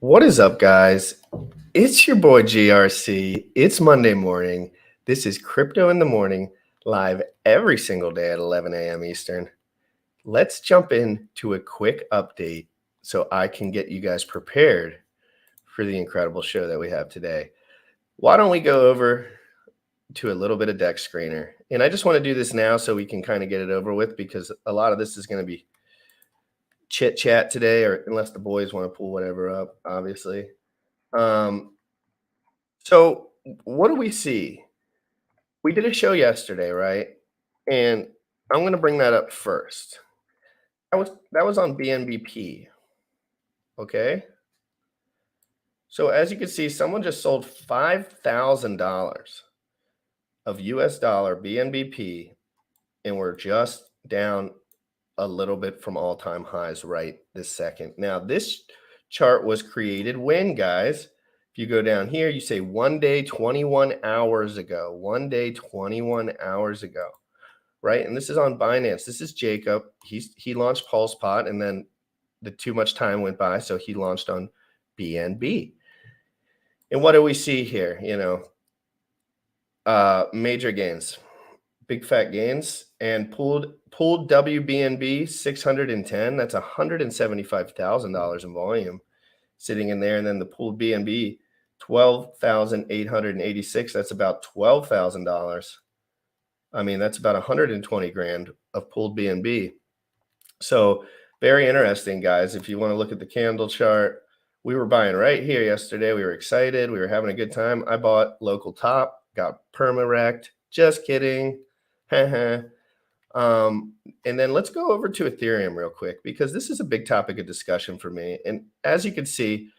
What is up, guys? It's your boy GRC. It's Monday morning. This is Crypto in the Morning, live every single day at 11 a.m. Eastern. Let's jump into a quick update so I can get you guys prepared for the incredible show that we have today. Why don't we go over to a little bit of deck screener? And I just want to do this now so we can kind of get it over with, because a lot of this is going to be chit chat today, or unless the boys want to pull whatever up, obviously. So what do we see? We did a show yesterday, right? And I'm going to bring that up first. That was on BNBP. Okay. So as you can see, someone just sold $5,000 of US dollar BNBP, and we're just down a little bit from all-time highs right this second. Now, this chart was created when, guys? If you go down here, you say 1 day, 21 hours ago. 1 day, 21 hours ago, right? And this is on Binance. This is Jacob. He launched PulsePot, and then too much time went by, so he launched on BNB. And what do we see here? Major gains. Big fat gains, and pooled WBNB 610. That's $175,000 in volume sitting in there. And then the pooled BNB 12,886. That's about $12,000. I mean, that's about 120 grand of pooled BNB. So very interesting, guys. If you want to look at the candle chart, we were buying right here yesterday. We were excited. We were having a good time. I bought local top, got perma-wrecked. Just kidding. And then let's go over to Ethereum real quick, because this is a big topic of discussion for me. And as you can see,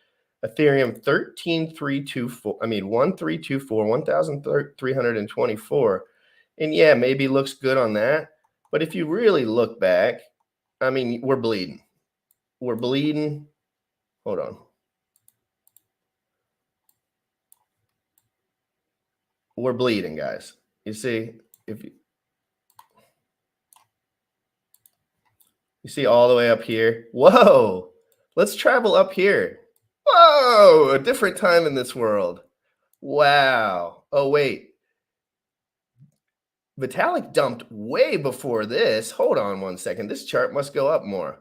Ethereum 1,324. And yeah, maybe looks good on that. But if you really look back, I mean, we're bleeding. We're bleeding. Hold on. We're bleeding, guys. You see, you see all the way up here. Whoa, let's travel up here. Whoa, a different time in this world. Wow. Oh, wait. Vitalik dumped way before this. Hold on one second. This chart must go up more.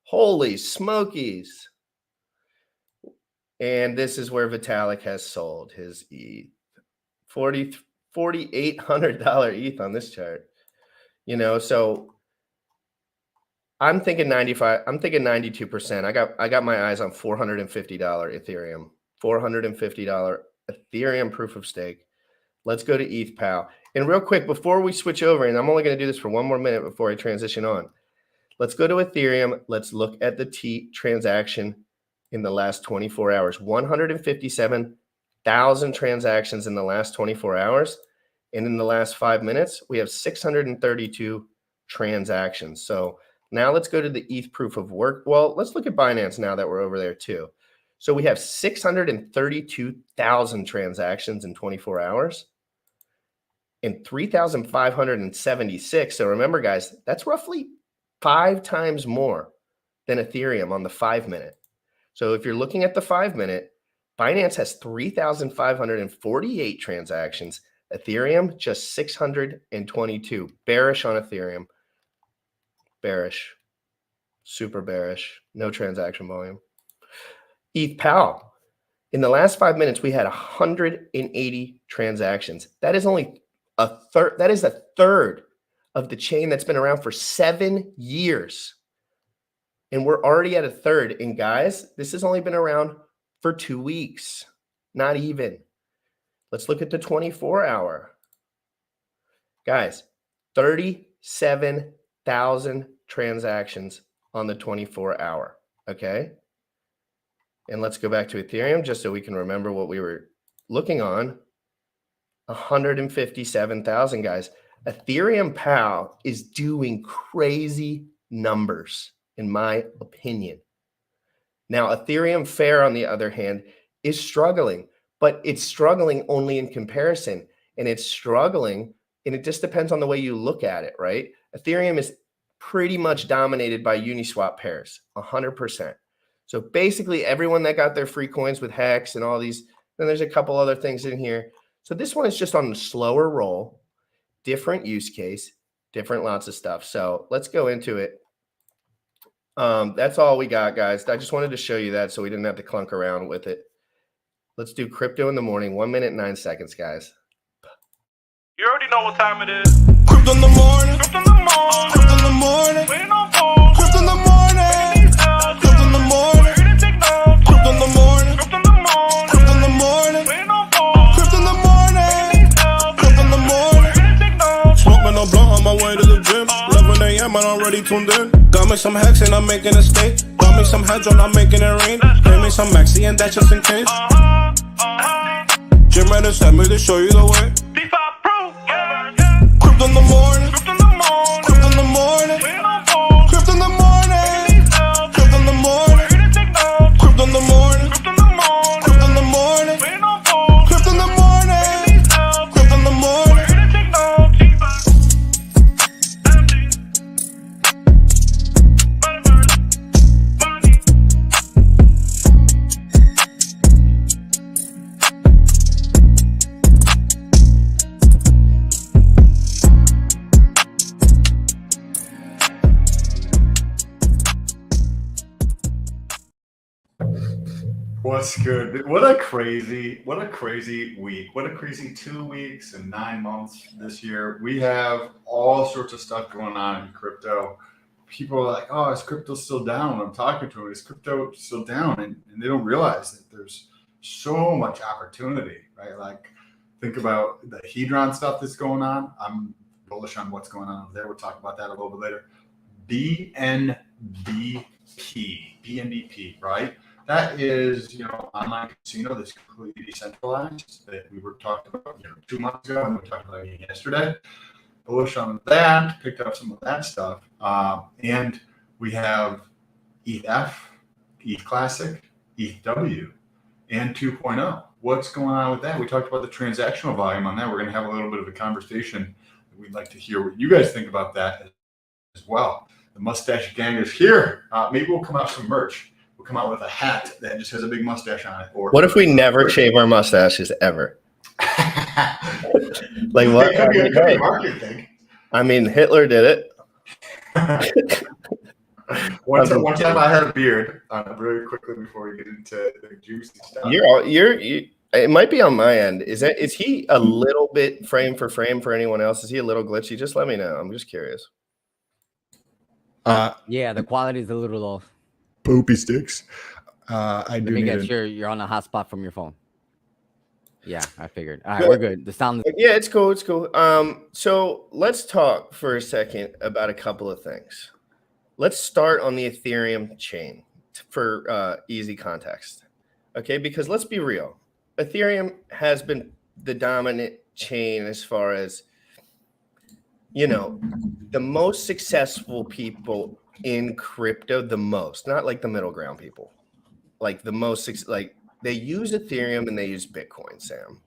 Holy smokies. And this is where Vitalik has sold his ETH. $4,800 ETH on this chart. So I'm thinking 95. I'm thinking 92%. I got my eyes on $450 Ethereum. $450 Ethereum proof of stake. Let's go to ETH, pal. And real quick, before we switch over, and I'm only going to do this for one more minute before I transition on. Let's go to Ethereum. Let's look at the T transaction in the last 24 hours. 157,000 transactions in the last 24 hours. And in the last 5 minutes, we have 632 transactions. So now let's go to the ETH proof of work. Well, let's look at Binance now that we're over there too. So we have 632,000 transactions in 24 hours and 3,576. So remember, guys, that's roughly 5 times more than Ethereum on the 5 minute. So if you're looking at the 5 minute, Binance has 3,548 transactions. Ethereum, just 622. Bearish on Ethereum. Bearish, super bearish, no transaction volume. ETH pal, in the last 5 minutes, we had 180 transactions. That is only a third. That is a third of the chain that's been around for 7 years. And we're already at a third. And guys, this has only been around for 2 weeks, not even. Let's look at the 24-hour. Guys, 37,000 transactions on the 24-hour, okay? And let's go back to Ethereum just so we can remember what we were looking on. 157,000, guys. Ethereum pal is doing crazy numbers, in my opinion. Now, Ethereum Fair, on the other hand, is struggling, but it's struggling only in comparison, and it's struggling, and it just depends on the way you look at it, right? Ethereum is pretty much dominated by Uniswap pairs, 100%. So basically everyone that got their free coins with Hex and all these, then there's a couple other things in here. So this one is just on the slower roll, different use case, different lots of stuff. So let's go into it. That's all we got, guys. I just wanted to show you that so we didn't have to clunk around with it. Let's do crypto in the morning, 1 minute, 9 seconds, guys. You already know what time it is. Crypto in the morning. Crypto in the morning. Crypto in the morning. Waiting on phone. Crypto in the morning. Crypto in the morning. Ready to take notes. Crypto in the morning. Crypto in the morning. Crypto in the morning. Waiting on phone. Crypto in the morning. Crypto in the morning. Ready to take notes. Smoking a blunt on my way to the gym. 11 a.m. and I'm already tuned in. Got me some Hex and I'm making a stake. Got me some heads on, I'm making it rain. Pay me some Maxi and that's just in case. Jim Redder sent me to show you the way. D5 Pro. Crypto in the morning. Crypto in the morning. Crypto in the morning. Waiting on phone. Crypto in the morning. Crypto in the morning. Ready to take notes. Crypto in the morning. Crypto in the morning. Crypto in the morning. Waiting on phone. Crypto in the morning. Crypto in the morning. Ready to take notes. What's good? What a crazy week. What a crazy 2 weeks and 9 months this year. We have all sorts of stuff going on in crypto. People are like, oh, is crypto still down? I'm talking to them, is crypto still down? And they don't realize that there's so much opportunity, right? Like, think about the Hedron stuff that's going on. I'm bullish on what's going on over there. We'll talk about that a little bit later. BNBP, right? That is, online casino that's completely decentralized that we were talking about, 2 months ago, and we talked about it yesterday. Bullish on that, picked up some of that stuff. And we have ETH, ETH Classic, ETHW, and 2.0. What's going on with that? We talked about the transactional volume on that. We're going to have a little bit of a conversation. We'd like to hear what you guys think about that as well. The mustache gang is here. Maybe we'll come out with some merch. We'll come out with a hat that just has a big mustache on it. Or What if we never shave our mustaches ever? Like what? It could be a good market thing. I mean, Hitler did it. One time I had a beard. Really quickly before we get into the juicy stuff. It might be on my end. Is he a little bit frame for anyone else? Is he a little glitchy? Just let me know. I'm just curious. Yeah, the quality is a little off. Poopy sticks. Let me get sure you're on a hotspot from your phone. Yeah, I figured. All right, we're good. The sound. Yeah, it's cool. It's cool. So let's talk for a second about a couple of things. Let's start on the Ethereum chain for easy context. Okay, because let's be real. Ethereum has been the dominant chain as far as, the most successful people in crypto, not like the middle ground people, like the most, like they use Ethereum and they use Bitcoin, Sam.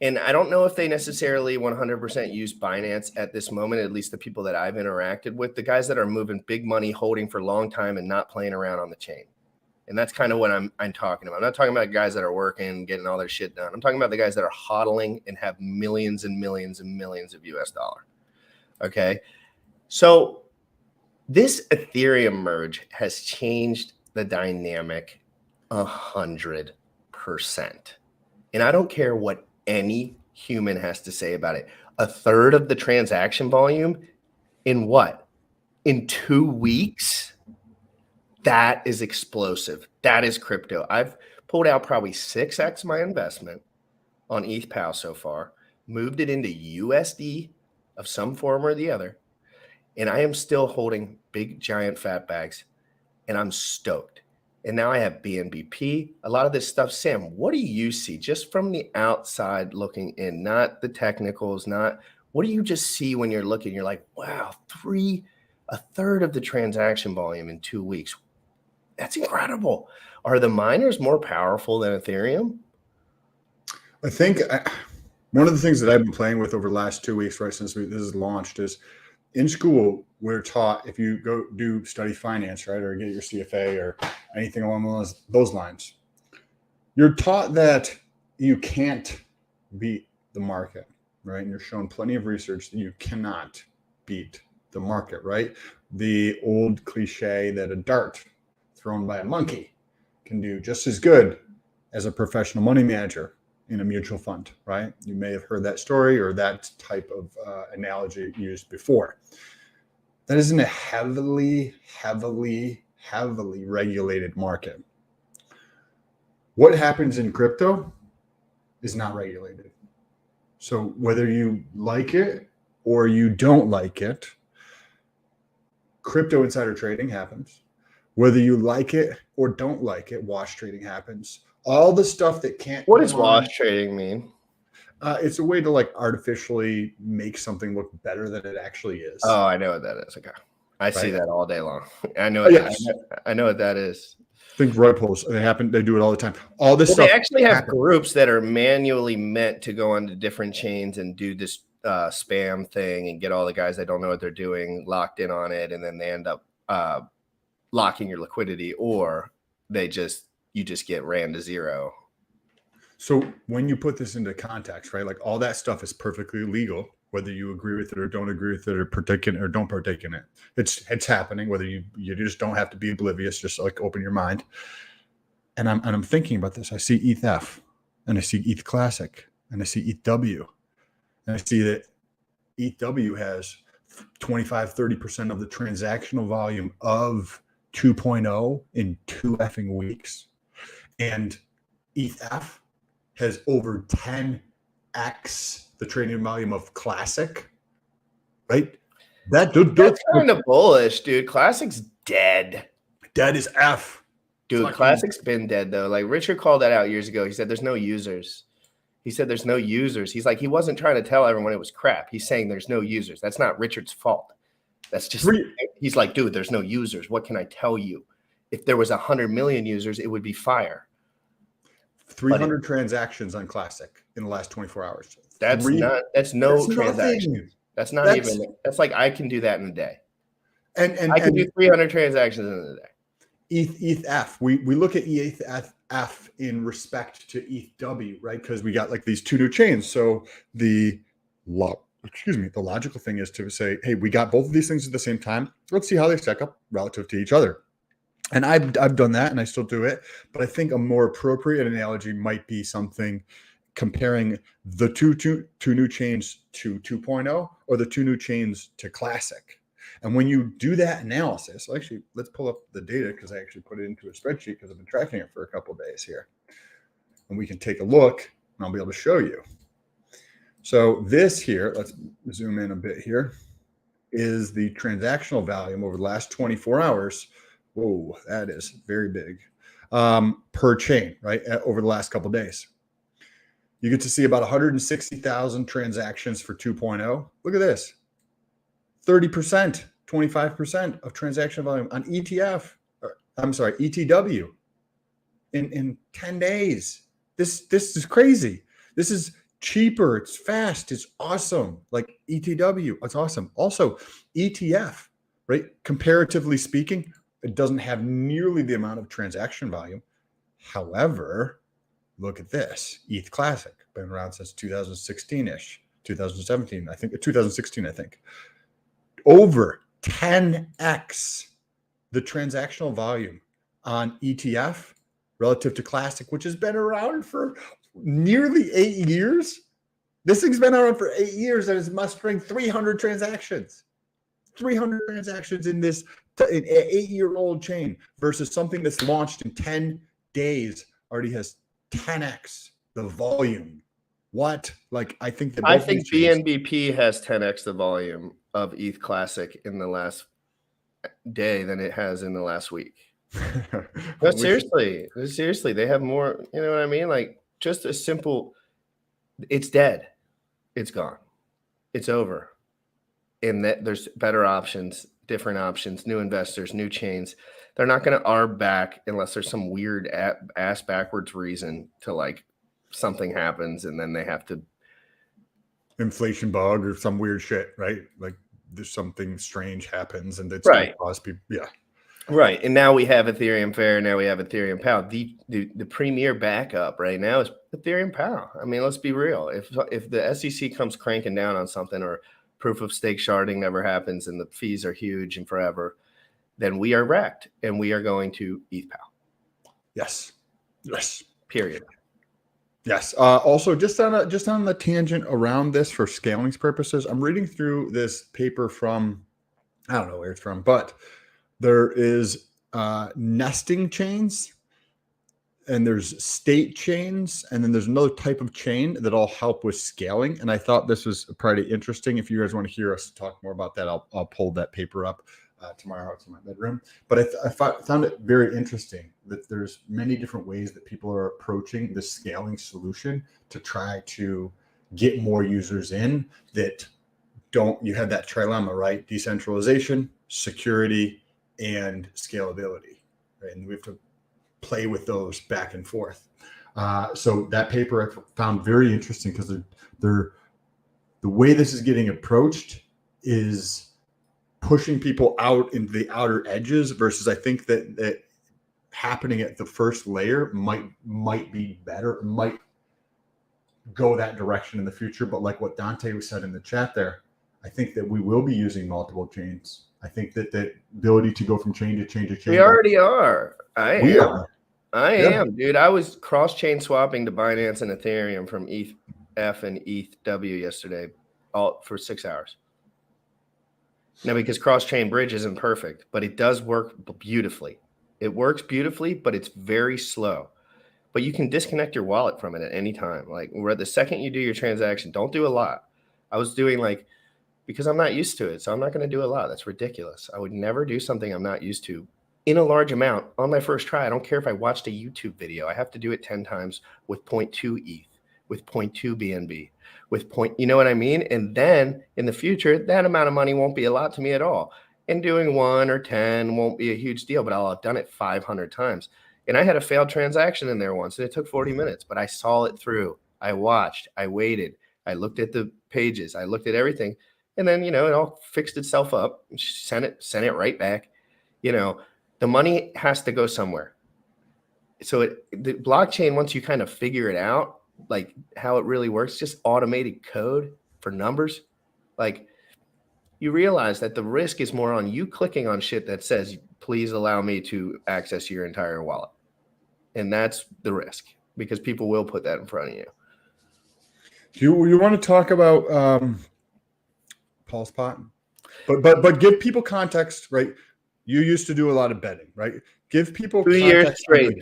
And I don't know if they necessarily 100% use Binance at this moment, at least the people that I've interacted with, the guys that are moving big money, holding for a long time and not playing around on the chain. And that's kind of what I'm talking about. I'm not talking about guys that are working, getting all their shit done. I'm talking about the guys that are hodling and have millions and millions and millions of US dollar. Okay. So this Ethereum merge has changed the dynamic 100%. And I don't care what any human has to say about it. A third of the transaction volume in what? In 2 weeks? That is explosive. That is crypto. I've pulled out probably 6x my investment on ETH so far, moved it into USD of some form or the other, and I am still holding big, giant, fat bags, and I'm stoked. And now I have BNBP, a lot of this stuff. Sam, what do you see just from the outside looking in, not the technicals, what do you just see when you're looking? You're like, wow, a third of the transaction volume in 2 weeks. That's incredible. Are the miners more powerful than Ethereum? I think one of the things that I've been playing with over the last 2 weeks, right, since this is launched, is in school, we're taught, if you go study finance, right, or get your CFA or anything along those lines, you're taught that you can't beat the market, right? And you're shown plenty of research that you cannot beat the market, right? The old cliche that a dart thrown by a monkey can do just as good as a professional money manager in a mutual fund, right? You may have heard that story or that type of analogy used before. That isn't a heavily regulated market. What happens in crypto is not regulated. So whether you like it or you don't like it, crypto insider trading happens. Whether you like it or don't like it, wash trading happens. All the stuff that can't. What does wash trading mean? It's a way to like artificially make something look better than it actually is. Oh, I know what that is. Okay, I see that all day long. I know. I know what that is. Think rug pulls. They do it all the time. All this stuff. They actually have groups that are manually meant to go onto different chains and do this spam thing and get all the guys that don't know what they're doing locked in on it, and then they end up locking your liquidity, or you just get ran to zero. So when you put this into context, right, like all that stuff is perfectly legal, whether you agree with it or don't agree with it or partake in it or don't partake in it. It's happening, whether you just don't have to be oblivious, just like open your mind. And I'm thinking about this. I see ETH and I see ETH Classic and I see ETHW. And I see that ETHW has 25-30% of the transactional volume of 2.0 in 2 effing weeks. And ETH has over 10x the trading volume of Classic, right? That's kind of bullish, dude. Classic's dead. Dead as F. Dude, Classic's been dead, though. Like, Richard called that out years ago. He said there's no users. He's like, he wasn't trying to tell everyone it was crap. He's saying there's no users. That's not Richard's fault. That's just, he's like, dude, there's no users. What can I tell you? If there was 100 million users, it would be fire. 300 transactions on Classic in the last 24 hours. That's no transaction. That's like, I can do that in a day. And I can do 300 transactions in a day. ETH. We look at ETH in respect to ETHW, right? Because we got like these 2 new chains. So the logical thing is to say, hey, we got both of these things at the same time. Let's see how they stack up relative to each other. And I've done that, and I still do it. But I think a more appropriate analogy might be something comparing the two new chains to 2.0 or the 2 new chains to Classic. And when you do that analysis, actually, let's pull up the data because I actually put it into a spreadsheet because I've been tracking it for a couple of days here. And we can take a look, and I'll be able to show you. So this here, let's zoom in a bit here, is the transactional volume over the last 24 hours. Whoa, that is very big. Per chain, right, over the last couple of days. You get to see about 160,000 transactions for 2.0. Look at this. 30%, 25% of transaction volume on ETFW in 10 days. This is crazy. This is cheaper. It's fast. It's awesome. Like ETW, it's awesome. Also, ETF, right? Comparatively speaking, it doesn't have nearly the amount of transaction volume. However, look at this. ETH Classic, been around since 2016-ish, 2017, I think, 2016, I think. Over 10x the transactional volume on ETF relative to Classic, which has been around for nearly 8 years. This thing's been around for 8 years and is mustering 300 transactions. 300 transactions in this an 8-year-old chain versus something that's launched in 10 days already has 10x the volume. What? Like, I think BNBP has 10x the volume of ETH Classic in the last day than it has in the last week. No, seriously, they have more. You know what I mean? Like, just a simple. It's dead. It's gone. It's over. And that there's better options, different options, new investors, new chains. They're not going to arb back unless there's some weird ass backwards reason to, like, something happens and then they have to inflation bug or some weird shit, right? Like there's something strange happens and it's Right. going to cause people. Yeah. Right. And now we have Ethereum Fair. Now we have Ethereum POW. The premier backup right now is Ethereum POW. I mean, let's be real. If the SEC comes cranking down on something, or proof of stake sharding never happens and the fees are huge and forever, then we are wrecked and we are going to ETH POW. Yes. Period. Yes. Also, just on the tangent around this for scaling purposes, I'm reading through this paper from, I don't know where it's from, but there is nesting chains, and there's state chains, and then there's another type of chain that all help with scaling. And I thought this was pretty interesting. If you guys want to hear us talk more about that, I'll pull that paper up tomorrow. It's in my bedroom. But I found it very interesting that there's many different ways that people are approaching the scaling solution to try to get more users in that don't. You have that trilemma, right? Decentralization, security, and scalability, right? And we have to play with those back and forth. So that paper I found very interesting because the way this is getting approached is pushing people out into the outer edges versus I think that happening at the first layer might be better, might go that direction in the future. But like what Dante said in the chat there, I think that we will be using multiple chains. I think that the ability to go from chain to chain to chain. We already are. I am, dude. I was cross-chain swapping to Binance and Ethereum from ETH and ETHW yesterday, all for 6 hours. Now, because cross-chain bridge isn't perfect, but it does work beautifully. It works beautifully, but it's very slow. But you can disconnect your wallet from it at any time. Like, the second you do your transaction, don't do a lot. I was doing because I'm not used to it, so I'm not going to do a lot. That's ridiculous. I would never do something I'm not used to in a large amount on my first try. I don't care if I watched a YouTube video. I have to do it 10 times with 0.2 ETH, with 0.2 BNB, with you know what I mean? And then in the future, that amount of money won't be a lot to me at all. And doing 1 or 10 won't be a huge deal, but I'll have done it 500 times. And I had a failed transaction in there once, and it took 40 minutes, but I saw it through. I watched, I waited, I looked at the pages, I looked at everything. And then, it all fixed itself up. Sent it right back. The money has to go somewhere. So the blockchain, once you kind of figure it out, like how it really works, just automated code for numbers. Like, you realize that the risk is more on you clicking on shit that says, please allow me to access your entire wallet. And that's the risk, because people will put that in front of you. You want to talk about Paul's pot, but give people context, right? You used to do a lot of betting, right? Give people 2 years context. straight,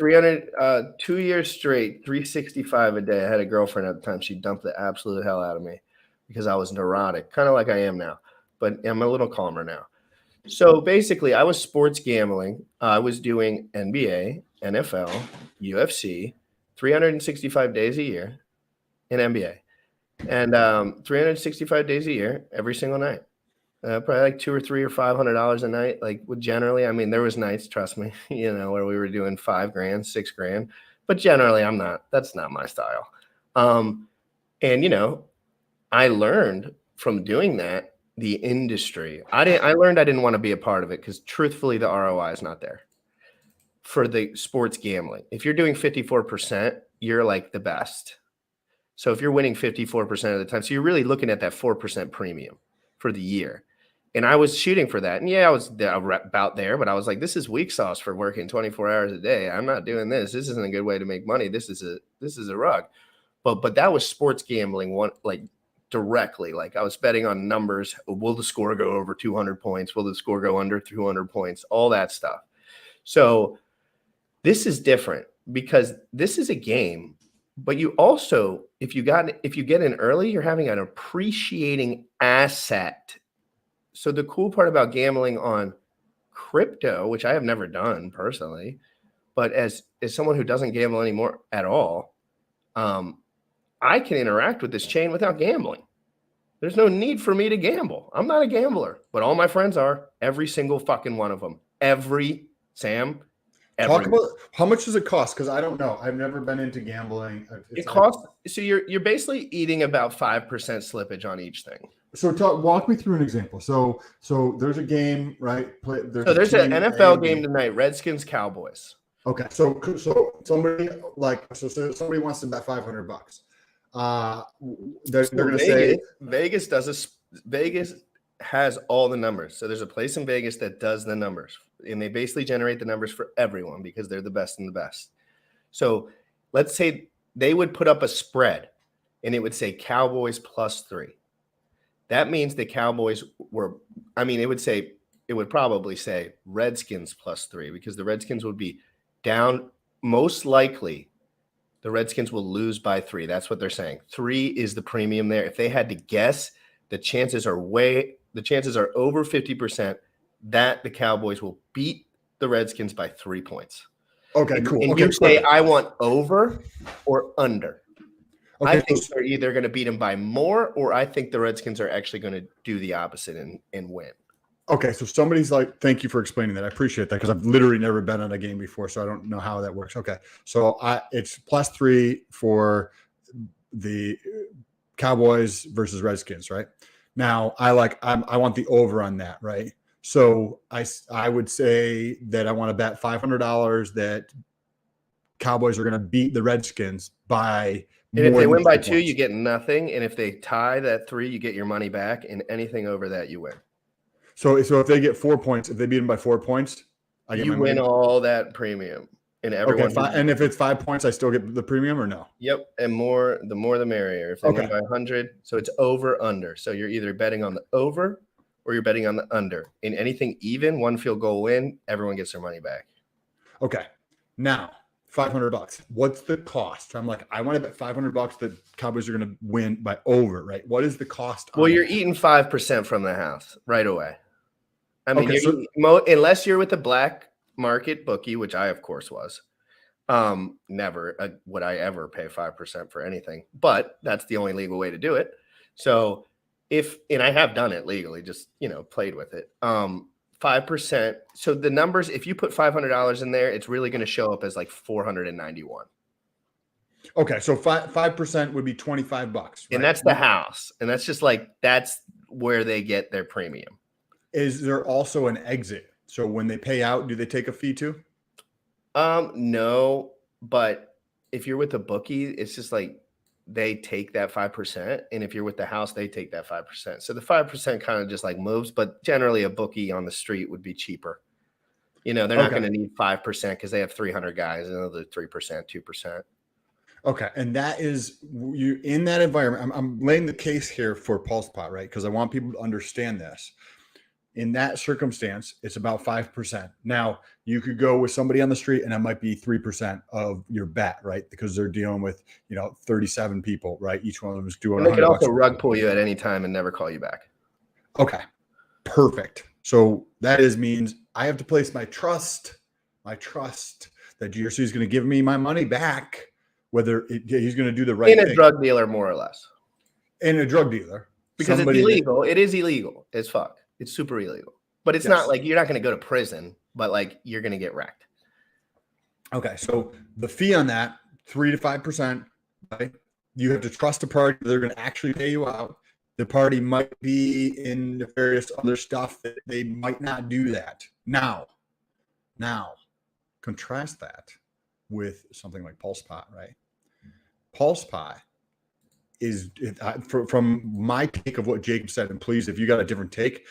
2 years straight, 365 a day. I had a girlfriend at the time. She dumped the absolute hell out of me because I was neurotic, kind of like I am now, but I'm a little calmer now. So basically, I was sports gambling. I was doing NBA, NFL, UFC, 365 days a year in NBA. And 365 days a year, every single night. Probably like $200 or $300 or $500 a night. Like, generally, I mean, there was nights, trust me, where we were doing $5,000, $6,000. But generally, that's not my style. And I learned from doing that the industry. I learned I didn't want to be a part of it because truthfully, the ROI is not there for the sports gambling. If you're doing 54%, you're like the best. So if you're winning 54% of the time, so you're really looking at that 4% premium for the year. And I was shooting for that. And yeah, I was about there, but I was like, this is weak sauce for working 24 hours a day. I'm not doing this. This isn't a good way to make money. This is a rug. But that was sports gambling, directly. Like, I was betting on numbers. Will the score go over 200 points? Will the score go under 200 points? All that stuff. So this is different because this is a game. But you also, if you get in early, you're having an appreciating asset. So the cool part about gambling on crypto, which I have never done personally, but as someone who doesn't gamble anymore at all, I can interact with this chain without gambling. There's no need for me to gamble. I'm not a gambler, but all my friends are. Every single fucking one of them. Sam. Talk about how much does it cost? Because I don't know. I've never been into gambling. It costs. So you're basically eating about 5% slippage on each thing. walk me through an example. So there's a game, right? There's an NFL game tonight, Redskins Cowboys. Okay, so somebody somebody wants to bet $500. They're going to say Vegas has all the numbers. So there's a place in Vegas that does the numbers, and they basically generate the numbers for everyone because they're the best and the best. So let's say they would put up a spread, and it would say Cowboys +3. That means the Cowboys it would probably say Redskins +3 because the Redskins would be down. Most likely, the Redskins will lose by 3. That's what they're saying. 3 is the premium there. If they had to guess, the chances are over 50% that the Cowboys will beat the Redskins by 3 points. Okay, cool. And okay, you say, I want over or under. Okay, I think they're either going to beat them by more, or I think the Redskins are actually going to do the opposite and win. Okay, so somebody's like, thank you for explaining that. I appreciate that because I've literally never been on a game before, so I don't know how that works. Okay, so it's +3 for the Cowboys versus Redskins, right? Now I want the over on that, right? So I would say that I want to bet $500 that Cowboys are going to beat the Redskins by. And if they win by 2, points. you get nothing. And if they tie that 3, you get your money back. And anything over that, you win. So if they get 4 points, if they beat them by 4 points, you win all that premium. And everyone. Okay, and if it's 5 points, I still get the premium or no? Yep, and the more the merrier. If they win by 100, so it's over under. So you're either betting on the over or you're betting on the under. In anything even, 1 field goal win, everyone gets their money back. Okay, now $500. What's the cost? I'm like, I want to bet $500 that Cowboys are going to win by over, right? What is the cost? Well, you're eating 5% from the house right away. I mean, unless you're with a black market bookie, which I of course was. Never would I ever pay 5% for anything, but that's the only legal way to do it. So and I have done it legally, just played with it. 5%. So the numbers, if you put $500 in there, it's really going to show up as like 491. Okay, so 5% would be $25, right? And that's the house, and that's just that's where they get their premium. Is there also an exit? So when they pay out, do they take a fee too? No, but if you're with a bookie, it's just they take that 5%, and if you're with the house, they take that 5%. So the 5% kind of just moves, but generally a bookie on the street would be cheaper. They're not going to need 5% because they have 300 guys, and another 3%, 2%. Okay, and that is you in that environment. I'm laying the case here for Pulse Pot, right? Because I want people to understand this. In that circumstance, it's about 5%. Now, you could go with somebody on the street, and it might be 3% of your bet, right? Because they're dealing with 37 people, right? Each one of them is doing. And they could also rug pull you at any time and never call you back. Okay, perfect. So that means I have to place my trust that GRC is going to give me my money back. Whether he's going to do the right thing. In a drug dealer, more or less. In a drug dealer. Because it's illegal. It is illegal as fuck. It's super illegal. But it's not you're not going to go to prison, but you're going to get wrecked. Okay. So the fee on that, 3 to 5%, right? You have to trust a party. They're going to actually pay you out. The party might be in nefarious other stuff that they might not do that. Now, contrast that with something like Pulse Pot, right? Pulse Pot is, from my take of what Jacob said, and please, if you got a different take,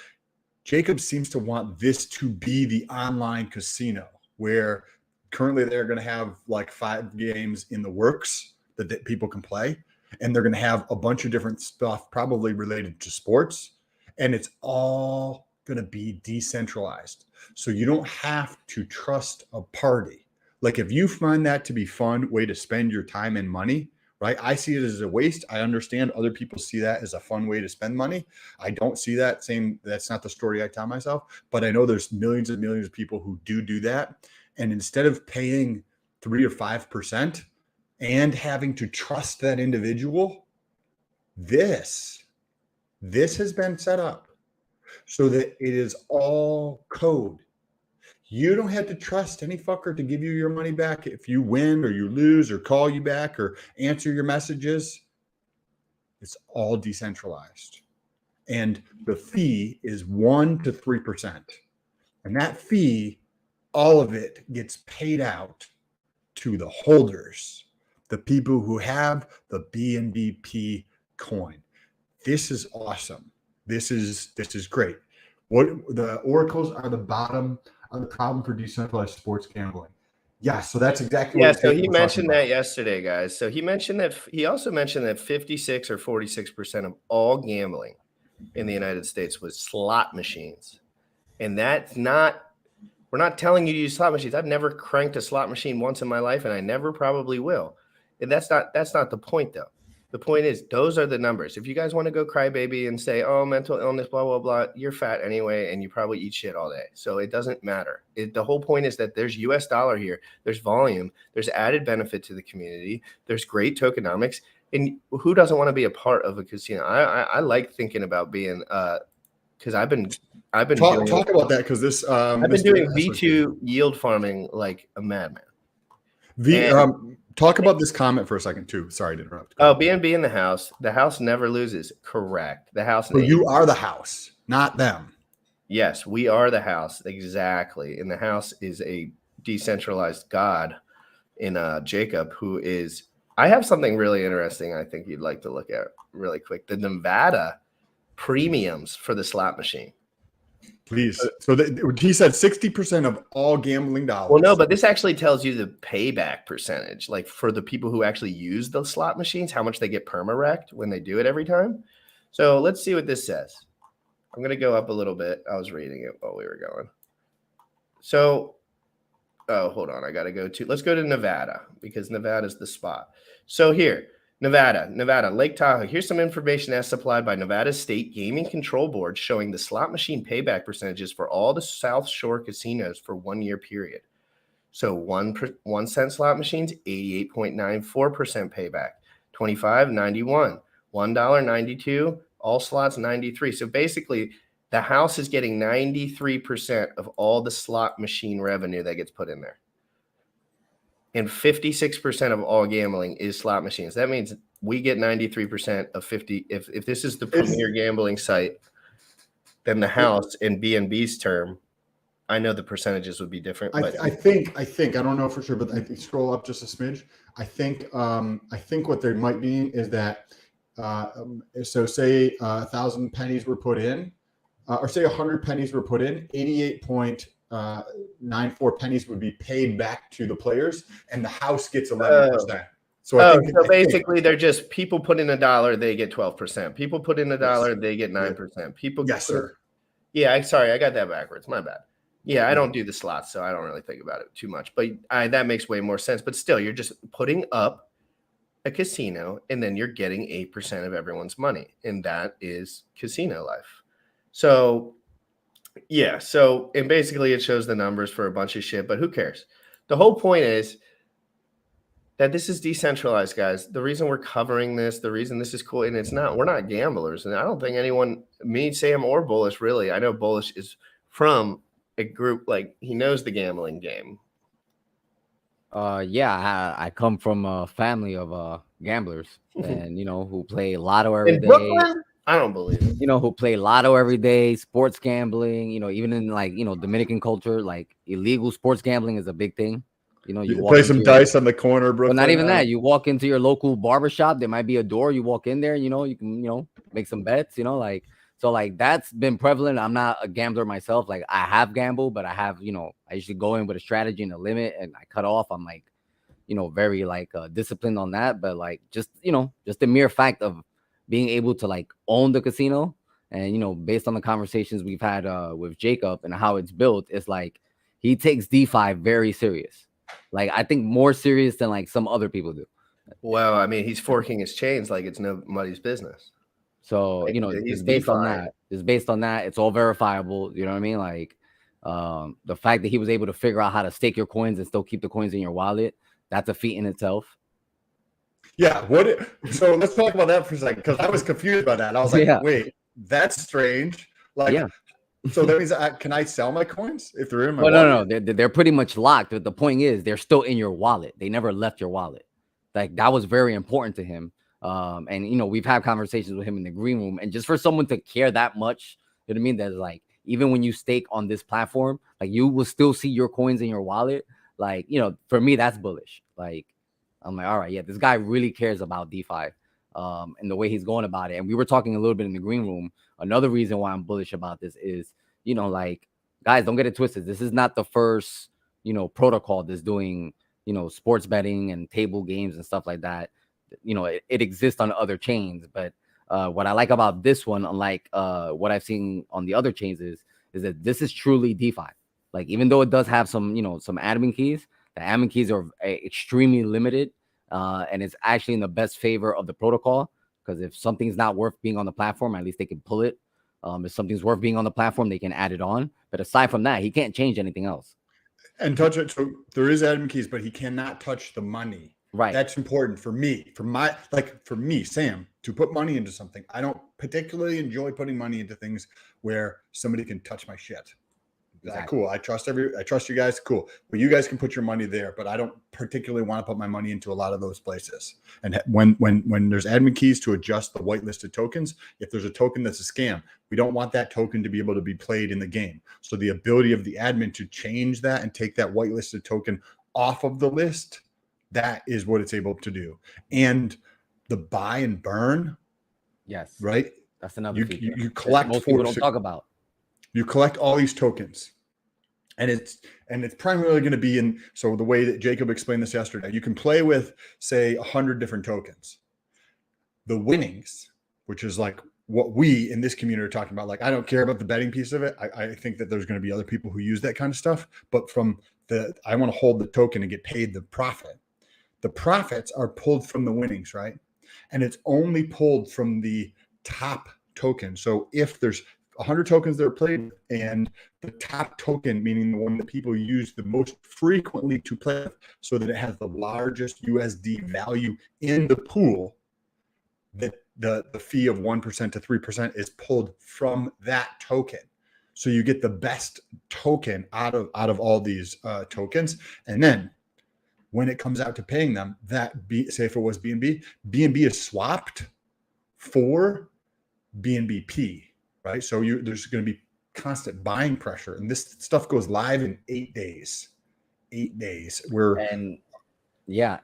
Jacob seems to want this to be the online casino where currently they're going to have 5 games in the works that people can play, and they're going to have a bunch of different stuff probably related to sports, and it's all going to be decentralized. So you don't have to trust a party. If you find that to be a fun way to spend your time and money, right? I see it as a waste. I understand other people see that as a fun way to spend money. I don't see that that's not the story I tell myself, but I know there's millions and millions of people who do that. And instead of paying 3 or 5% and having to trust that individual, this has been set up so that it is all code. You don't have to trust any fucker to give you your money back if you win or you lose or call you back or answer your messages. It's all decentralized. and the fee is 1 to 3%. And that fee, all of it gets paid out to the holders, the people who have the BNBP coin. This is awesome. This is great. What the oracles are the bottom of the problem for decentralized sports gambling. Yeah, so that's exactly what. So he mentioned that yesterday, guys. So he also mentioned that 56 or 46% of all gambling in the United States was slot machines. And that's not, we're not telling you to use slot machines. I've never cranked a slot machine once in my life, and I never probably will. And that's not the point, though. The point is, those are the numbers. If you guys want to go crybaby and say, oh, mental illness, blah, blah, blah, you're fat anyway, and you probably eat shit all day. So it doesn't matter. The whole point is that there's US dollar here. There's volume. There's added benefit to the community. There's great tokenomics. And who doesn't want to be a part of a casino? I like thinking about being because I've been talk about that, because this I've been doing V2 yield farming like a madman. Talk about this comment for a second too. Sorry to interrupt. Oh, BNB in the house. The house never loses. Correct. The house. So you are the house, not them. Yes, we are the house. Exactly. And the house is a decentralized god in Jacob, who is. I have something really interesting I think you'd like to look at really quick. The Nevada premiums for the slot machine. Please. So he said 60% of all gambling dollars. Well, no, but this actually tells you the payback percentage, like for the people who actually use the slot machines, how much they get perma-wrecked when they do it every time. So let's see what this says. I'm going to go up a little bit. I was reading it while we were going. So, oh, hold on. I got to go to, let's go to Nevada, because Nevada is the spot. So here, Nevada, Lake Tahoe. Here's some information as supplied by Nevada State Gaming Control Board showing the slot machine payback percentages for all the South Shore casinos for 1 year period. So 1 cent slot machines, 88.94% payback, 25, 91, $1.92, all slots 93. So basically the house is getting 93% of all the slot machine revenue that gets put in there. And 56% of all gambling is slot machines. That means we get 93% of 50. If this is the premier gambling site, then the house in BNB's term, I know the percentages would be different. But I think I don't know for sure, but I think scroll up just a smidge. I think what there might be is that so say 1,000 pennies were put in, or say 100 pennies were put in, 88.94 pennies would be paid back to the players, and the house gets 11%. So basically, they're just people put in $1, they get 12%. People put in $1, they get 9%. People, yes, sir. Yeah, sorry, I got that backwards. My bad. Yeah, I don't do the slots, so I don't really think about it too much. But that makes way more sense. But still, you're just putting up a casino, and then you're getting 8% of everyone's money, and that is casino life. So. Yeah. So, and basically it shows the numbers for a bunch of shit, but who cares? The whole point is that this is decentralized, guys. The reason we're covering this, the reason this is cool, and we're not gamblers. And I don't think anyone, me, Sam, or Bullish, really. I know Bullish is from a group, like he knows the gambling game. Yeah, I come from a family of gamblers and, who play lotto every day. Brooklyn? I don't believe it. Who play lotto every day, sports gambling, even in Dominican culture, like illegal sports gambling is a big thing. You play some dice on the corner, bro. But not even that. You walk into your local barbershop, there might be a door. You walk in there, you can, make some bets, so that's been prevalent. I'm not a gambler myself. Like I have gambled, but I have, I usually go in with a strategy and a limit and I cut off. I'm like, very disciplined on that. But just the mere fact of being able to own the casino and, based on the conversations we've had with Jacob and how it's built, it's he takes DeFi very serious. I think more serious than some other people do. Well, I mean, he's forking his chains like it's nobody's business. So, it's based on that. It's based on that. It's all verifiable. You know what I mean? The fact that he was able to figure out how to stake your coins and still keep the coins in your wallet, that's a feat in itself. Yeah. So let's talk about that for a second, because I was confused about that. I was like, wait, that's strange. So that means can I sell my coins if they're in my wallet? No. They're pretty much locked. But the point is, they're still in your wallet. They never left your wallet. That was very important to him. And we've had conversations with him in the green room, and just for someone to care that much, you know what I mean? That's like, even when you stake on this platform, like, you will still see your coins in your wallet. Like, for me, that's bullish. Like, I'm like, all right, yeah, this guy really cares about DeFi, and the way he's going about it. And we were talking a little bit in the green room. Another reason why I'm bullish about this is, like, guys, don't get it twisted. This is not the first, protocol that's doing, sports betting and table games and stuff like that. It exists on other chains, but what I like about this one, unlike what I've seen on the other chains, is that this is truly DeFi. Like, even though it does have some, some admin keys, the admin keys are extremely limited, and it's actually in the best favor of the protocol, because if something's not worth being on the platform, at least they can pull it. If something's worth being on the platform, they can add it on. But aside from that, he can't change anything else. And touch it. So there is admin keys, but he cannot touch the money. Right. That's important for me. For me, Sam, to put money into something. I don't particularly enjoy putting money into things where somebody can touch my shit. Exactly. Cool. I trust you guys. Cool. But you guys can put your money there, but I don't particularly want to put my money into a lot of those places. And when there's admin keys to adjust the whitelisted tokens, if there's a token that's a scam, we don't want that token to be able to be played in the game. So the ability of the admin to change that and take that whitelisted token off of the list, that is what it's able to do. And the buy and burn. Yes. Right. That's another feature. You collect. Most people don't talk about. You collect all these tokens, and it's primarily going to be in. So the way that Jacob explained this yesterday, you can play with, say, 100 different tokens. The winnings, which is like what we in this community are talking about. Like, I don't care about the betting piece of it. I think that there's going to be other people who use that kind of stuff. But I want to hold the token and get paid the profit. The profits are pulled from the winnings, right? And it's only pulled from the top token. So if there's 100 tokens that are played, and the top token, meaning the one that people use the most frequently to play with, so that it has the largest USD value in the pool, that the fee of 1% to 3% is pulled from that token. So you get the best token out of all these tokens. And then when it comes out to paying them, say if it was BNB is swapped for BNBP. Right. So there's going to be constant buying pressure, and this stuff goes live in 8 days. 8 days. And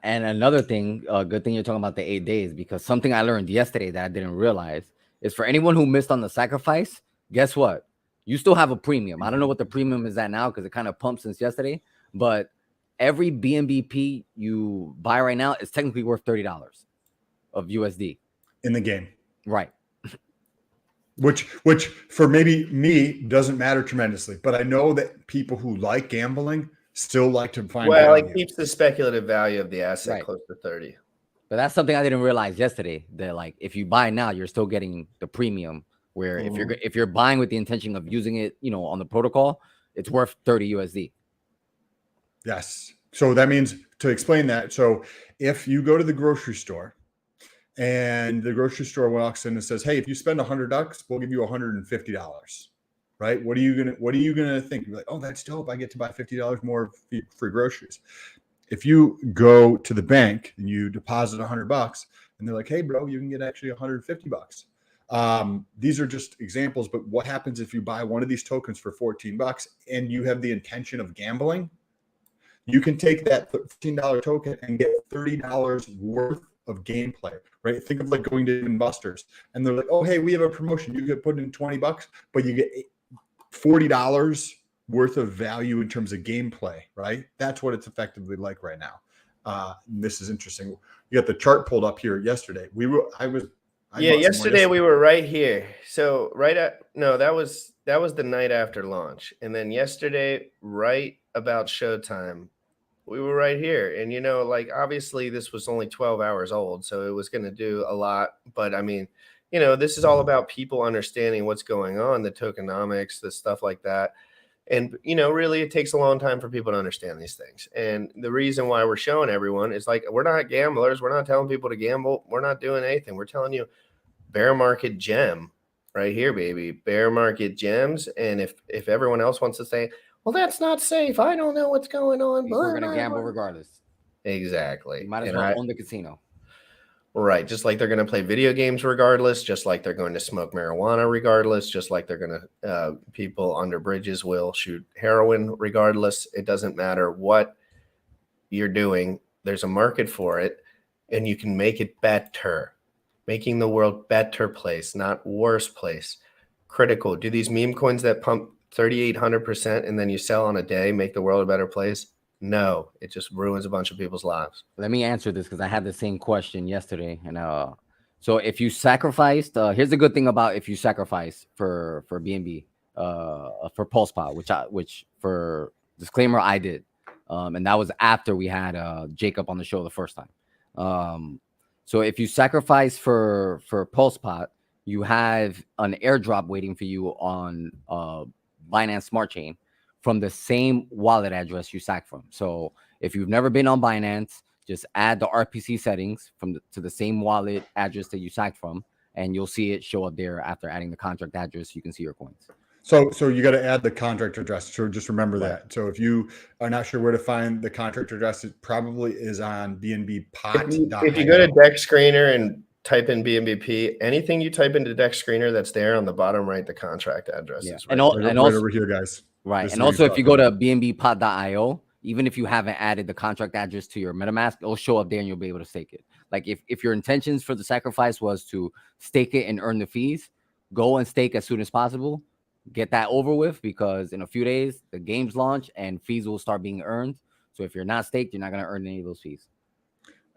another thing, good thing you're talking about the 8 days, because something I learned yesterday that I didn't realize is, for anyone who missed on the sacrifice, guess what? You still have a premium. I don't know what the premium is at now, because it kind of pumped since yesterday, but every BNBP you buy right now is technically worth $30 of USD in the game. Right. Which for maybe me doesn't matter tremendously, but I know that people who like gambling still like to find value. It keeps the speculative value of the asset close to 30. But that's something I didn't realize yesterday, that like, if you buy now, you're still getting the premium, where if you're buying with the intention of using it, on the protocol, it's worth 30 USD. Yes. So that means, to explain that, so if you go to the grocery store, and the grocery store walks in and says, "Hey, if you spend $100, we'll give you $150." Right? What are you gonna think? You're like, "Oh, that's dope! I get to buy $50 more free groceries." If you go to the bank and you deposit $100, and they're like, "Hey, bro, you can get actually $150." These are just examples, but what happens if you buy one of these tokens for $14 and you have the intention of gambling? You can take that $15 token and get $30 worth of gameplay, right? Think of like going to Investors, and they're like, "Oh, hey, we have a promotion. You could put in $20, but you get $40 worth of value in terms of gameplay," right? That's what it's effectively like right now. This is interesting. You got the chart pulled up here yesterday. Yesterday we were right here. So that was the night after launch, and then yesterday, right about showtime, we were right here. And, obviously this was only 12 hours old, so it was going to do a lot. But I mean, this is all about people understanding what's going on, the tokenomics, the stuff like that. And, really it takes a long time for people to understand these things. And the reason why we're showing everyone is, like, we're not gamblers. We're not telling people to gamble. We're not doing anything. We're telling you bear market gem right here, baby. Bear market gems. And if everyone else wants to say, "Well, that's not safe, I don't know what's going on," we're going to gamble regardless. Exactly. You might as well own the casino. Right. Just like they're going to play video games regardless, just like they're going to smoke marijuana regardless, just like they're going to, people under bridges will shoot heroin regardless. It doesn't matter what you're doing. There's a market for it, and you can make it better, making the world better place, not worse place. Critical. Do these meme coins that pump 3,800% and then you sell on a day make the world a better place? No, it just ruins a bunch of people's lives. Let me answer this because I had the same question yesterday. And so if you sacrificed, here's the good thing about if you sacrifice for BNB, for PulsePod, which for disclaimer I did, and that was after we had Jacob on the show the first time. So if you sacrifice for PulsePod, you have an airdrop waiting for you on Binance Smart Chain from the same wallet address you sacked from. So if you've never been on Binance, just add the RPC settings to the same wallet address that you sacked from, and you'll see it show up there after adding the contract address. You can see your coins. So you got to add the contract address. So just remember that. So if you are not sure where to find the contract address, it probably is on BNBpot.io. If you go to Dex Screener and type in BNBP, anything you type into Dex Screener that's there on the bottom right, the contract address. Yeah. Is right also over here, guys. Right. This And is also, what if you go to BNBpot.io, even if you haven't added the contract address to your MetaMask, it'll show up there and you'll be able to stake it. Like if your intentions for the sacrifice was to stake it and earn the fees, go and stake as soon as possible. Get that over with, because in a few days, the games launch and fees will start being earned. So if you're not staked, you're not going to earn any of those fees.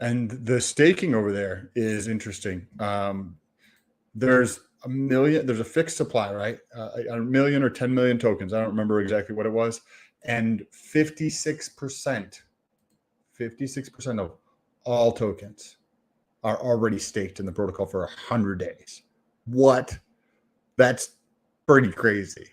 And the staking over there is interesting. There's a fixed supply, right? A million or 10 million tokens. I don't remember exactly what it was. And 56% of all tokens are already staked in the protocol for 100 days. What? That's pretty crazy.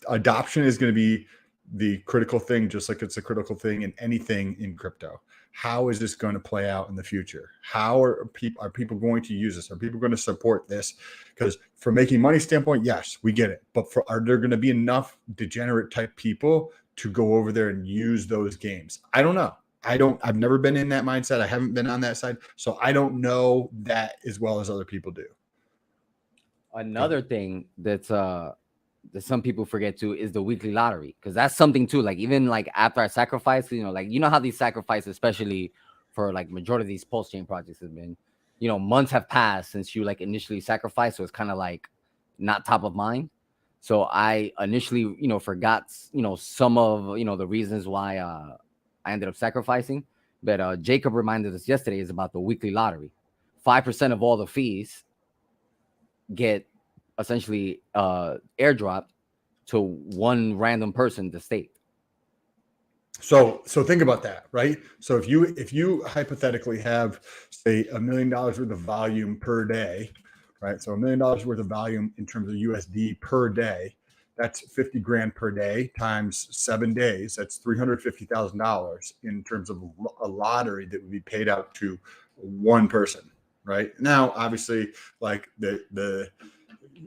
Adoption is going to be the critical thing, just like it's a critical thing in anything in crypto. How is this going to play out in the future? How are people going to use this? Are people going to support this? Because from making money standpoint, yes, we get it. But are there going to be enough degenerate type people to go over there and use those games? I don't know. I've never been in that mindset. I haven't been on that side. So I don't know that as well as other people do. Another thing that some people forget too is the weekly lottery, because that's something too. Like even like after I sacrifice, how these sacrifices, especially for like majority of these pulse chain projects, have been, months have passed since you like initially sacrificed, so it's kind of like not top of mind. So I initially, forgot, some of the reasons why I ended up sacrificing. But Jacob reminded us yesterday is about the weekly lottery. 5% of all the fees get essentially airdropped to one random person to stake. So think about that, right? So if you hypothetically have, say, $1 million worth of volume per day, right? So $1 million worth of volume in terms of USD per day, that's 50 grand per day times 7 days. That's $350,000 in terms of a lottery that would be paid out to one person, right? Now, obviously, like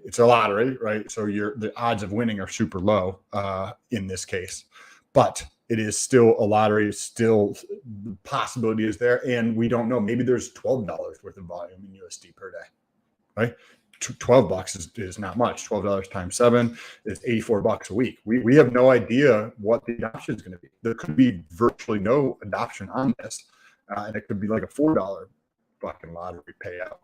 it's a lottery, right? So the odds of winning are super low in this case, but it is still a lottery. Still, the possibility is there, and we don't know. Maybe there's $12 worth of volume in USD per day, right? $12 is not much. $12 times 7 is $84 a week. We have no idea what the adoption is going to be. There could be virtually no adoption on this, and it could be like a $4 fucking lottery payout.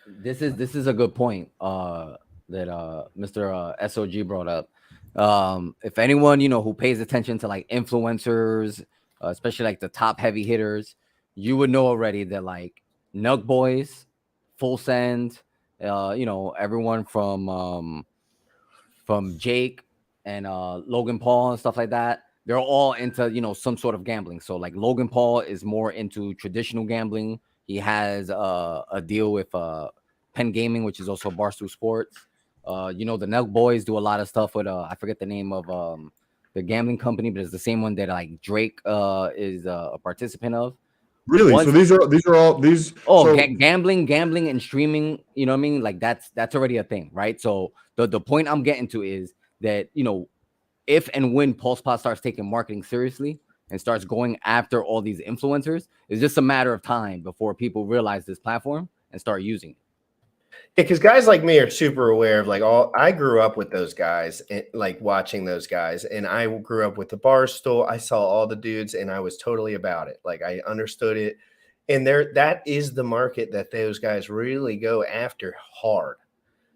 This is a good point that Mr. SOG brought up. If anyone who pays attention to like influencers, especially like the top heavy hitters, you would know already that like Nug Boys, Full Send, everyone from Jake and Logan Paul and stuff like that, they're all into some sort of gambling. So like Logan Paul is more into traditional gambling. He has a deal with Penn Gaming, which is also Barstool Sports. The Nug Boys do a lot of stuff with I forget the name of the gambling company, but it's the same one that like Drake is a participant of. Really? So these are all these. Oh, gambling and streaming. You know what I mean? Like that's already a thing, right? So the point I'm getting to is that if and when PulsePod starts taking marketing seriously, and starts going after all these influencers, it's just a matter of time before people realize this platform and start using it. Yeah, because guys like me are super aware of like I grew up with those guys and like watching those guys, and I grew up with the Barstool. I saw all the dudes and I was totally about it. Like I understood it. And that is the market that those guys really go after hard,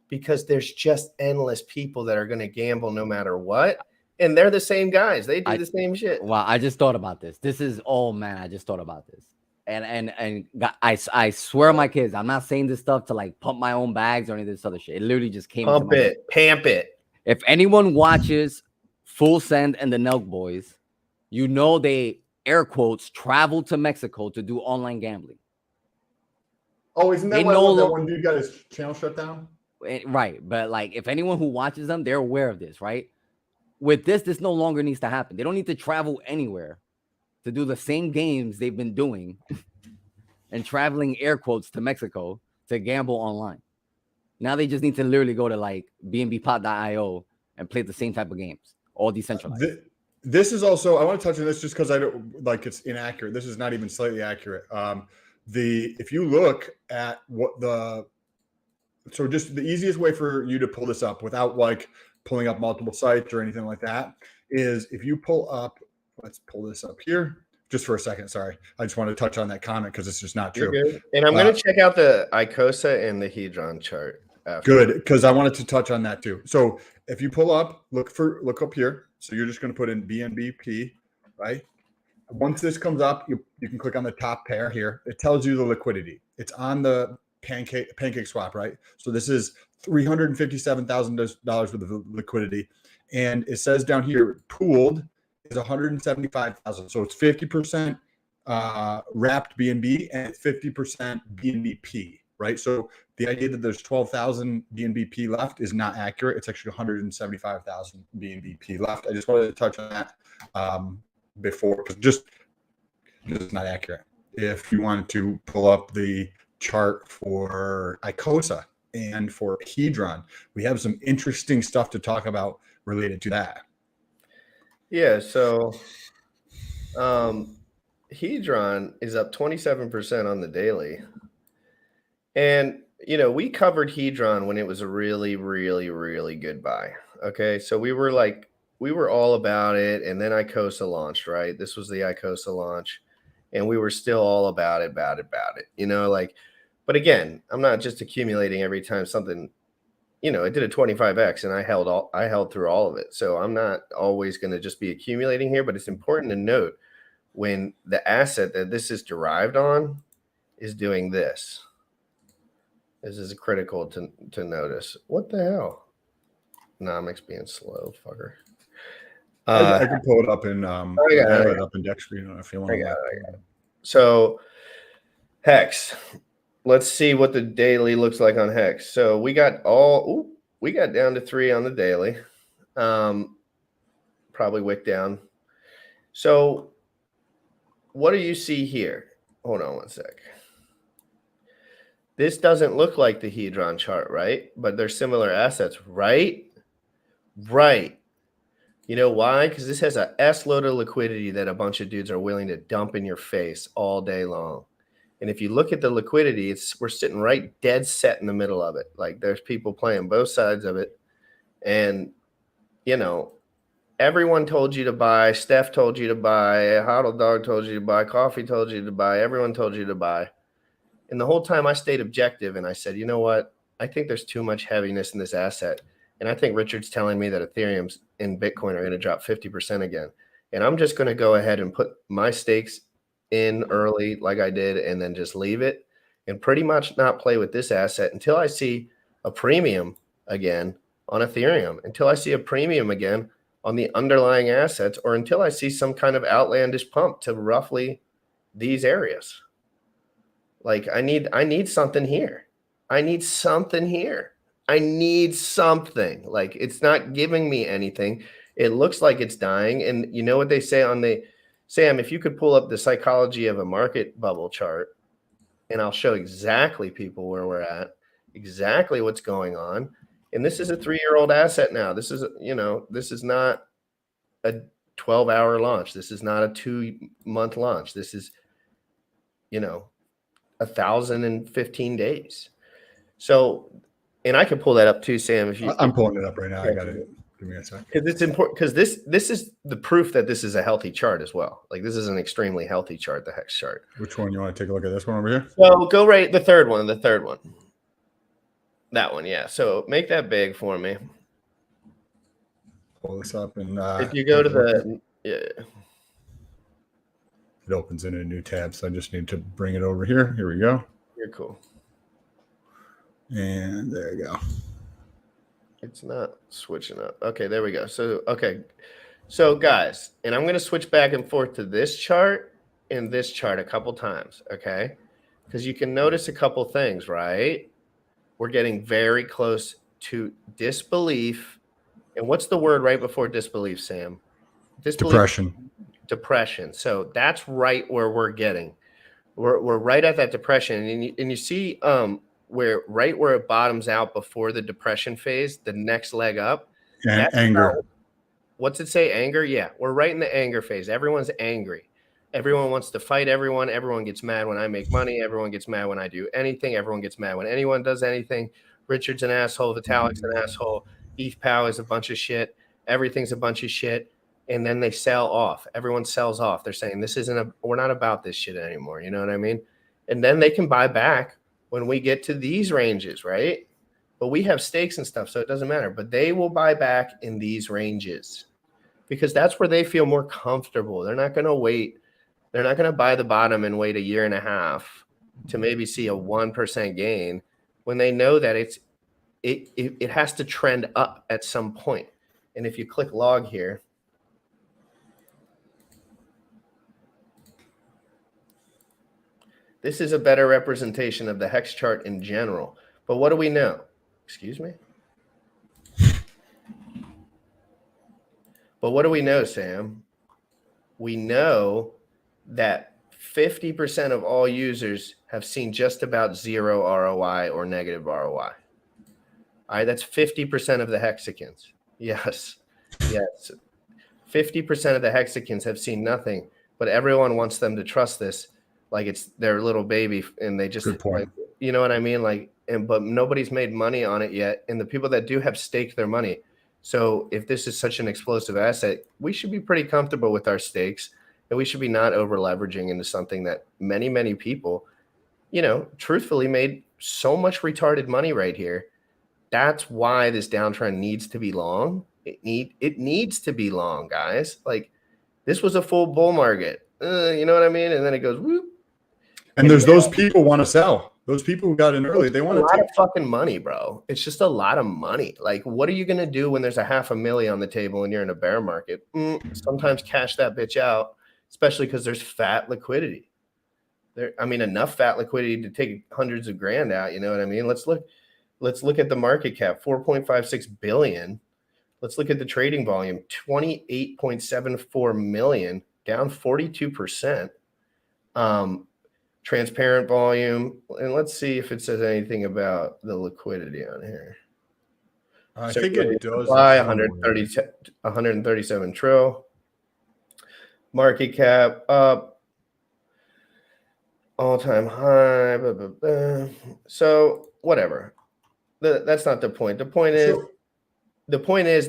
because there's just endless people that are going to gamble no matter what. And they're the same guys. They do the same shit. Wow, I just thought about this. This is, oh man, I just thought about this. And I swear on my kids, I'm not saying this stuff to like pump my own bags or any of this other shit. It literally just came into my head. Pamp it. If anyone watches Full Send and the Nelk Boys, you know they, air quotes, travel to Mexico to do online gambling. Oh, isn't that They why know that one dude got his channel shut down? Right, but like if anyone who watches them, they're aware of this, right? With this no longer needs to happen. They don't need to travel anywhere to do the same games they've been doing and traveling, air quotes, to Mexico to gamble online. Now they just need to literally go to like BNBpot.io and play the same type of games, all decentralized. This is also, I want to touch on this just because I don't like it's inaccurate. This is not even slightly accurate. If you look at so just the easiest way for you to pull this up without like pulling up multiple sites or anything like that is if you pull up, let's pull this up here just for a second. Sorry. I just want to touch on that comment because it's just not true. And I'm going to check out the ICOSA and the Hedron chart. Good, because I wanted to touch on that too. So if you pull up, look up here. So you're just going to put in BNBP, right? Once this comes up, you can click on the top pair here. It tells you the liquidity. It's on the pancake swap, right? So this is $357,000 worth of liquidity. And it says down here, pooled is 175,000. So it's 50% wrapped BNB and 50% BNBP, right? So the idea that there's 12,000 BNBP left is not accurate. It's actually 175,000 BNBP left. I just wanted to touch on that before, because just it's not accurate. If you wanted to pull up the chart for ICOSA and for Hedron, we have some interesting stuff to talk about related to that. Yeah, so Hedron is up 27% on the daily. And, you know, we covered Hedron when it was a really, really, really good buy. Okay, so we were all about it. And then ICOSA launched, right? This was the ICOSA launch. And we were still all about it. You know, like, but again, I'm not just accumulating every time something, you know, it did a 25x and I held through all of it. So I'm not always going to just be accumulating here, but it's important to note when the asset that this is derived on is doing this. This is critical to notice. What the hell? Nomics being slow, fucker. I can pull it up in I have it up in deck screen if you want. So Hex. Let's see what the daily looks like on Hex. So we got down to 3 on the daily. Probably wick down. So what do you see here? Hold on one sec. This doesn't look like the Hedron chart, right? But they're similar assets, right? Right. You know why? Because this has a S-load of liquidity that a bunch of dudes are willing to dump in your face all day long. And if you look at the liquidity, we're sitting right dead set in the middle of it. Like there's people playing both sides of it. And, you know, everyone told you to buy. Steph told you to buy. Hodl Dog told you to buy. Coffee told you to buy. Everyone told you to buy. And the whole time I stayed objective and I said, you know what? I think there's too much heaviness in this asset. And I think Richard's telling me that Ethereum's and Bitcoin are going to drop 50% again. And I'm just going to go ahead and put my stakes in early like I did and then just leave it and pretty much not play with this asset until I see a premium again on Ethereum, until I see a premium again on the underlying assets, or until I see some kind of outlandish pump to roughly these areas. Like I need something here. I need something here. I need something. Like it's not giving me anything. It looks like it's dying. And you know what they say on the Sam, if you could pull up the psychology of a market bubble chart, and I'll show exactly people where we're at, exactly what's going on. And this is a 3-year-old asset now. This is, you know, this is not a 12-hour launch. This is not a 2-month launch. This is, 1,015 days. So, and I can pull that up too, Sam. If you, I'm pulling it up right now. I got it. Give me a second. because it's important, because this is the proof that this is a healthy chart as well. Like, this is an extremely healthy chart, the hex chart. Which one you want to take a look at? This one over here? So go right, the third one. That one, yeah. So make that big for me. Pull this up and If you go to yeah. it opens in a new tab. So I just need to bring it over here. Here we go. You're cool. And there you go. It's not switching up. Okay, there we go. So, okay. So, guys, and I'm going to switch back and forth to this chart and this chart a couple times, okay? Because you can notice a couple things, right? We're getting very close to disbelief. And what's the word right before disbelief, Sam? Depression. Depression. So that's right where we're getting. We're right at that depression. And you see where it bottoms out before the depression phase, the next leg up. And anger. What's it say? Anger? Yeah, we're right in the anger phase. Everyone's angry. Everyone wants to fight everyone. Everyone gets mad when I make money. Everyone gets mad when I do anything. Everyone gets mad when anyone does anything. Richard's an asshole. Vitalik's an asshole. ETH Pow is a bunch of shit. Everything's a bunch of shit. And then they sell off. Everyone sells off. They're saying we're not about this shit anymore. You know what I mean? And then they can buy back when we get to these ranges, right? But we have stakes and stuff, so it doesn't matter. But they will buy back in these ranges because that's where they feel more comfortable. They're not going to wait. They're not going to buy the bottom and wait a year and a half to maybe see a 1% gain when they know that it has to trend up at some point. And if you click log here, this is a better representation of the hex chart in general. But what do we know? Excuse me? But what do we know, Sam? We know that 50% of all users have seen just about zero ROI or negative ROI. All right, that's 50% of the hexagons. Yes, yes. 50% of the hexagons have seen nothing, but everyone wants them to trust this like it's their little baby, and they just, good point. Like, you know what I mean? Like, but nobody's made money on it yet, and the people that do have staked their money. So if this is such an explosive asset, we should be pretty comfortable with our stakes, and we should be not over leveraging into something that many, many people, truthfully made so much retarded money right here. That's why this downtrend needs to be long. It needs to be long, guys. Like, this was a full bull market. You know what I mean? And then it goes whoop. And there's those people want to sell. Those people who got in early, they want a to lot take of fucking money, bro. It's just a lot of money. Like, what are you gonna do when there's $500,000 on the table and you're in a bear market? Sometimes cash that bitch out, especially because there's fat liquidity. Enough fat liquidity to take hundreds of grand out. You know what I mean? Let's look at the market cap, 4.56 billion. Let's look at the trading volume, 28.74 million, down 42%. Transparent volume, and let's see if it says anything about the liquidity on here. I think it does. Supply 137 trill. Market cap up, all-time high. Blah, blah, blah. So whatever. That's not the point. The point is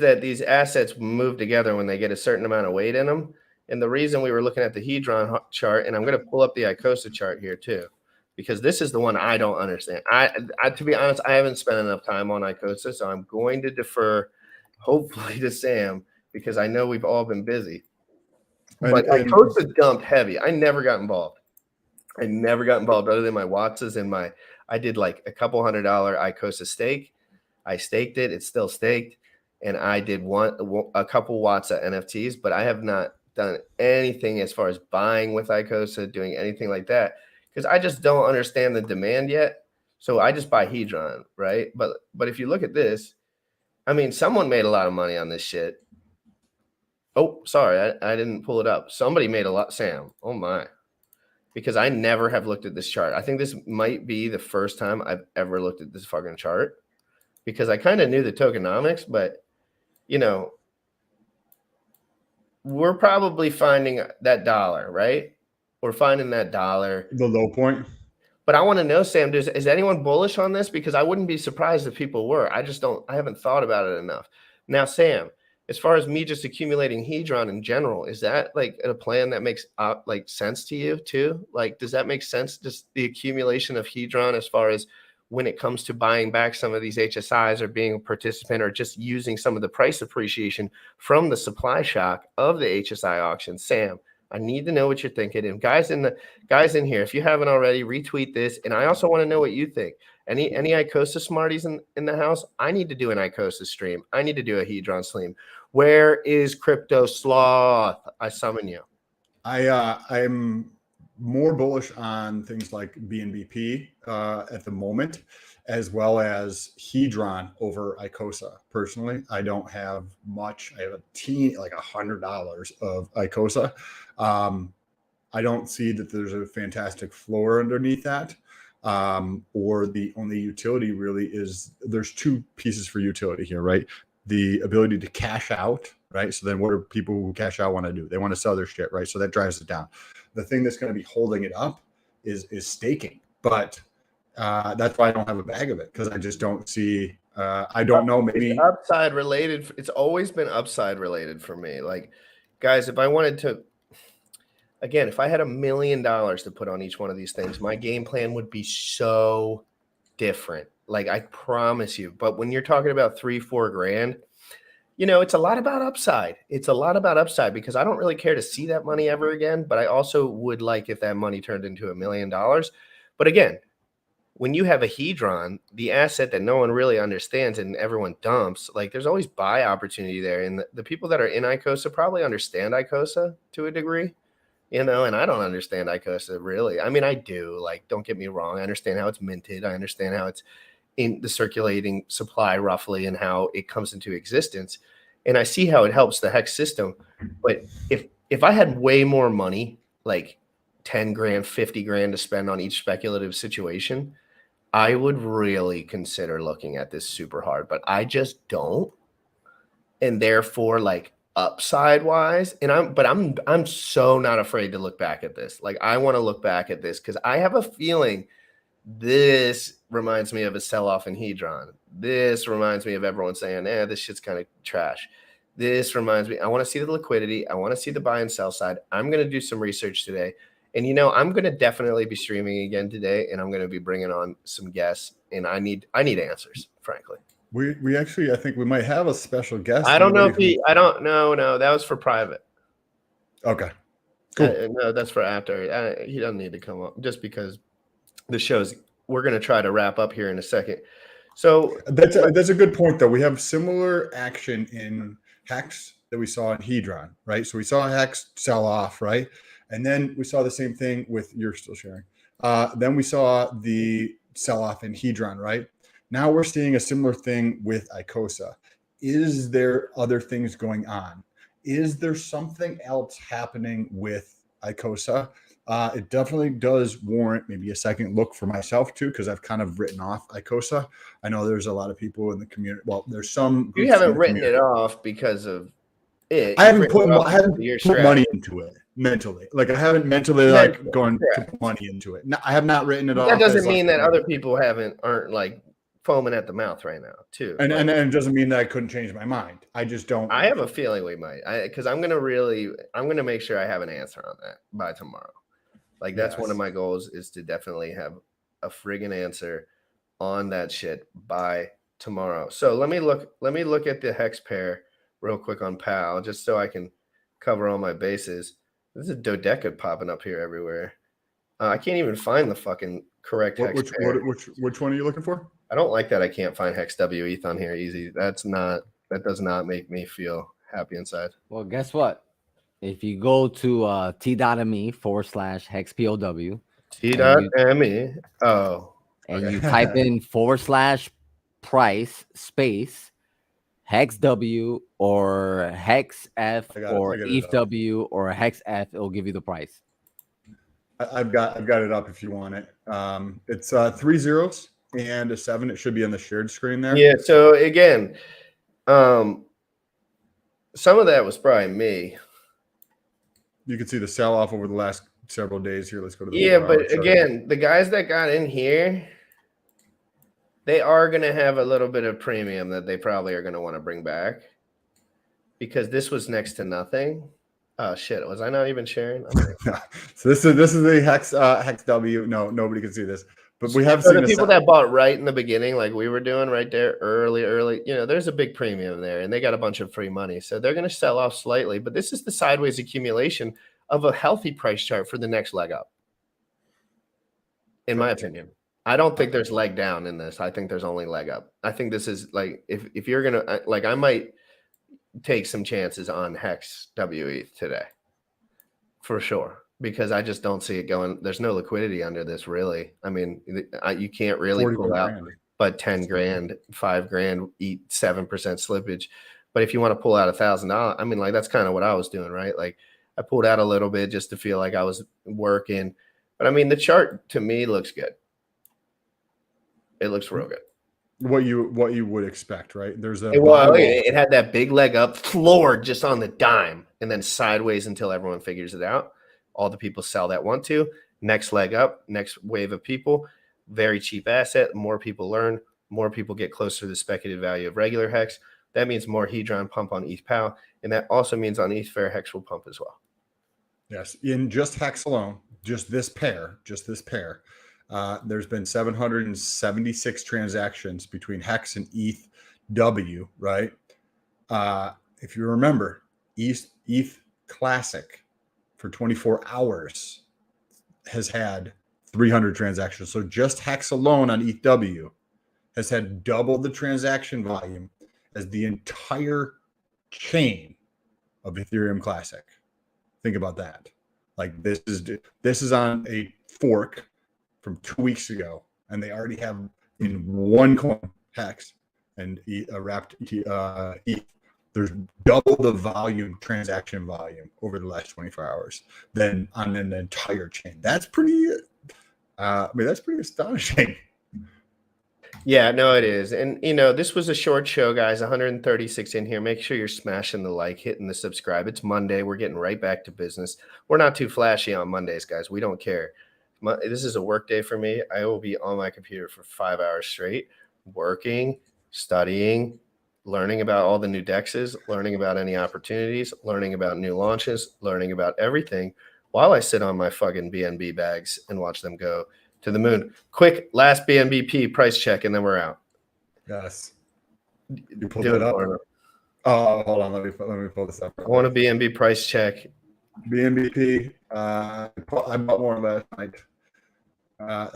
that these assets move together when they get a certain amount of weight in them. And the reason we were looking at the Hedron chart, and I'm going to pull up the ICOSA chart here too, because this is the one I don't understand. I to be honest, I haven't spent enough time on ICOSA, so I'm going to defer, hopefully, to Sam, because I know we've all been busy. But ICOSA dumped heavy. I never got involved. Other than my Watts and I did like a couple $100 ICOSA stake. I staked it. It's still staked. And I did a couple watts of NFTs, but I have not done anything as far as buying with ICOSA, doing anything like that, because I just don't understand the demand yet. So I just buy Hedron, right? But if you look at this, someone made a lot of money on this shit. Oh, sorry, I didn't pull it up. Somebody made a lot, Sam. Oh my, because I never have looked at this chart. I think this might be the first time I've ever looked at this fucking chart, because I kind of knew the tokenomics, but we're probably finding that dollar, right? We're finding that dollar. The low point. But I want to know, Sam, is anyone bullish on this? Because I wouldn't be surprised if people were. I haven't thought about it enough. Now, Sam, as far as me just accumulating Hedron in general, is that like a plan that makes like sense to you too? Like, does that make sense? Just the accumulation of Hedron as far as when it comes to buying back some of these HSIs or being a participant or just using some of the price appreciation from the supply shock of the HSI auction? Sam, I need to know what you're thinking. And guys in here, if you haven't already, retweet this. And I also want to know what you think. Any ICOSA smarties in the house? I need to do an ICOSA stream. I need to do a Hedron stream. Where is Crypto Sloth? I summon you. I'm more bullish on things like BNBP at the moment, as well as Hedron over ICOSA. Personally, I don't have much. I have like $100 of ICOSA. I don't see that there's a fantastic floor underneath that. Or the only utility really is there's two pieces for utility here, right? The ability to cash out, right? So then what do people who cash out want to do? They want to sell their shit, right? So that drives it down. The thing that's going to be holding it up is staking. But that's why I don't have a bag of it, because I just don't see, I don't know, maybe it's upside related. It's always been upside related for me. Like, guys, if I wanted to, again, if I had $1 million to put on each one of these things, my game plan would be so different. Like, I promise you. But when you're talking about 3-4 grand, you know, it's a lot about upside. It's a lot about upside because I don't really care to see that money ever again. But I also would like if that money turned into $1 million. But again, when you have a Hedron, the asset that no one really understands and everyone dumps, like there's always buy opportunity there. And the people that are in ICOSA probably understand ICOSA to a degree, you know, and I don't understand ICOSA really. I mean, I do, like, don't get me wrong. I understand how it's minted. I understand how it's in the circulating supply roughly and how it comes into existence. And I see how it helps the hex system. But if I had way more money, like 10 grand, 50 grand to spend on each speculative situation, I would really consider looking at this super hard, but I just don't. And therefore, like, upside wise, and I'm so not afraid to look back at this. Like, I want to look back at this because I have a feeling this reminds me of a sell-off in Hedron. This reminds me of everyone saying, this shit's kind of trash. This reminds me, I want to see the liquidity. I want to see the buy and sell side. I'm going to do some research today. And, you know, I'm going to definitely be streaming again today, and I'm going to be bringing on some guests, and I need answers, frankly. We actually, I think we might have a special guest. I don't know if no, that was for private. Okay, cool. No, that's for after. He doesn't need to come up just because the show's, we're going to try to wrap up here in a second. So that's a good point, though. We have similar action in Hex that we saw in Hedron, right? So we saw Hex sell off, right? And then we saw the same thing with, you're still sharing. Then we saw the sell-off in Hedron, right? Now we're seeing a similar thing with ICOSA. Is there other things going on? Is there something else happening with ICOSA? It definitely does warrant maybe a second look for myself too, because I've kind of written off ICOSA. I know there's a lot of people in the community. Well, there's some. You haven't written it off because of it. I haven't put money into it mentally. Like, I haven't mentally like going to put money into it. No, I have not written it off. That doesn't mean that other people aren't like foaming at the mouth right now too. And it doesn't mean that I couldn't change my mind. I just don't. I have a feeling we might, because I'm gonna make sure I have an answer on that by tomorrow. Like, that's one of my goals, is to definitely have a friggin' answer on that shit by tomorrow. So let me look at the hex pair real quick on PAL, just so I can cover all my bases. There's a dodeca popping up here everywhere. I can't even find the fucking correct hex pair. Which one are you looking for? I don't like that I can't find hex WETH on here easy. That does not make me feel happy inside. Well, guess what? If you go to t.me/hexPOW, t.me, and you type in /price space hex W or hex F or ETH W or hex F, it'll give you the price. I've got it up if you want it. It's 3 zeros and a 7. It should be on the shared screen there. Yeah. So again, some of that was probably me. You can see the sell off over the last several days here. Let's go to the Yeah, 4-hour but chart. again, the guys that got in here, they are going to have a little bit of premium that they probably are going to want to bring back because this was next to nothing. Oh shit! Was I not even sharing? So this is the hex W. No, nobody can see this, but we have So seen the people that bought right in the beginning, like we were doing right there, early. There's a big premium there, and they got a bunch of free money, so they're going to sell off slightly. But this is the sideways accumulation of a healthy price chart for the next leg up, in my opinion. I don't think there's leg down in this. I think there's only leg up. I think this is like if you're gonna like, I might take some chances on Hex WETH today for sure, because I just don't see it going. There's no liquidity under this really. I mean, you can't really pull out but 10 grand, 5 grand, eat 7% slippage. But if you want to pull out $1,000, I mean, like that's kind of what I was doing, right? Like I pulled out a little bit just to feel like I was working. But I mean, the chart to me looks good. It looks real good. What you would expect, right? There's a it had that big leg up, floored just on the dime, and then sideways until everyone figures it out. All the people sell that want to. Next leg up, next wave of people. Very cheap asset. More people learn. More people get closer to the speculative value of regular Hex. That means more Hedron pump on ETH POW, and that also means on ETH Fair Hex will pump as well. Yes, in just Hex alone, just this pair. There's been 776 transactions between Hex and ETH W, right? If you remember, ETH Classic for 24 hours has had 300 transactions. So just Hex alone on ETH W has had double the transaction volume as the entire chain of Ethereum Classic. Think about that. Like this is on a fork from 2 weeks ago, and they already have in one coin Hex and wrapped ETH. There's double the transaction volume over the last 24 hours than on an entire chain. That's pretty. That's pretty astonishing. Yeah, no, it is. And, this was a short show, guys, 136 in here. Make sure you're smashing the like, hitting the subscribe. It's Monday. We're getting right back to business. We're not too flashy on Mondays, guys. We don't care. This is a work day for me. I will be on my computer for 5 hours straight, working, studying, learning about all the new dexes, learning about any opportunities, learning about new launches, learning about everything while I sit on my fucking BNB bags and watch them go to the moon. Quick, last BNBP price check, and then we're out. Yes. You pulled it up. Oh, hold on. Let me pull this up. I want a BNB price check. BNBP. I bought more last night. How